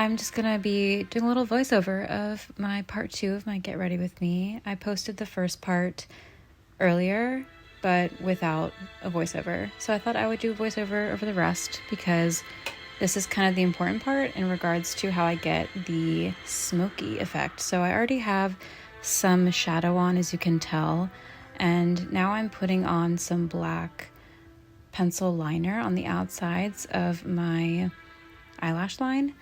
I'm just gonna be doing a little voiceover of my part 2 of my Get Ready With Me. I posted the first part earlier, but without a voiceover. So I thought I would do a voiceover over the rest because this is kind of the important part in regards to how I get the smoky effect. So I already have some shadow on, as you can tell, and now I'm putting on some black pencil liner on the outsides of my eyelash line.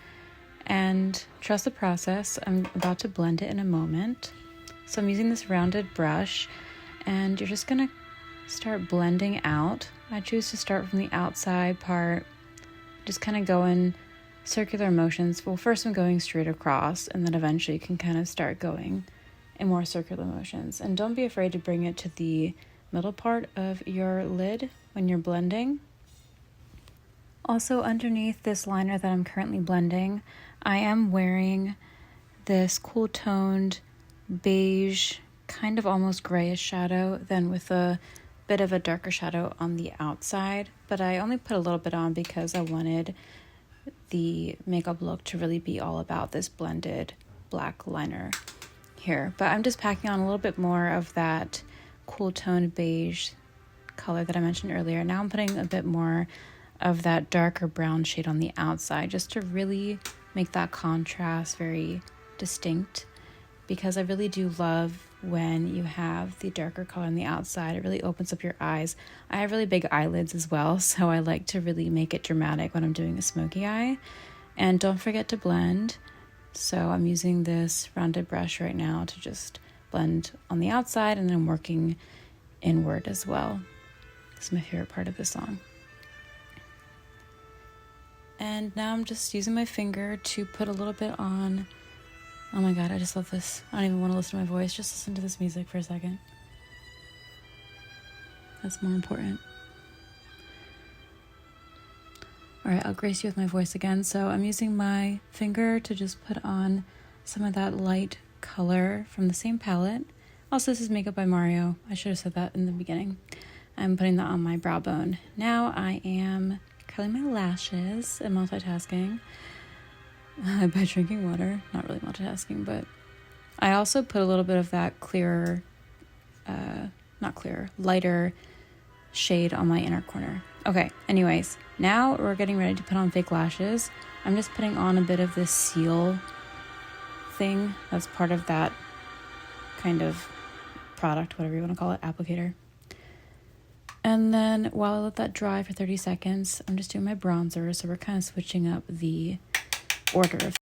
And trust the process. I'm about to blend it in a moment. So I'm using this rounded brush, and you're just gonna start blending out. I choose to start from the outside part, just kind of go in circular motions. Well, first I'm going straight across, and then eventually you can kind of start going in more circular motions. And don't be afraid to bring it to the middle part of your lid when you're blending. Also, underneath this liner that I'm currently blending, I am wearing this cool toned beige, kind of almost grayish shadow, then with a bit of a darker shadow on the outside. But I only put a little bit on because I wanted the makeup look to really be all about this blended black liner here. But I'm just packing on a little bit more of that cool toned beige color that I mentioned earlier. Now I'm putting a bit more of that darker brown shade on the outside just to really make that contrast very distinct, because I really do love when you have the darker color on the outside. It really opens up your eyes. I have really big eyelids as well, so I like to really make it dramatic when I'm doing a smoky eye. And don't forget to blend. So I'm using this rounded brush right now to just blend on the outside, and then I'm working inward as well. This is my favorite part of the song. And now I'm just using my finger to put a little bit on. Oh my god, I just love this. I don't even want to listen to my voice. Just listen to this music for a second. That's more important. Alright, I'll grace you with my voice again. So I'm using my finger to just put on some of that light color from the same palette. Also, this is Makeup by Mario. I should have said that in the beginning. I'm putting that on my brow bone. Now I am curling my lashes and multitasking by drinking water. Not really multitasking, but I also put a little bit of that lighter shade on my inner corner. Okay, anyways, now we're getting ready to put on fake lashes. I'm just putting on a bit of this seal thing that's part of that kind of product, whatever you want to call it, applicator. And then while I let that dry for 30 seconds, I'm just doing my bronzer. So we're kind of switching up the order of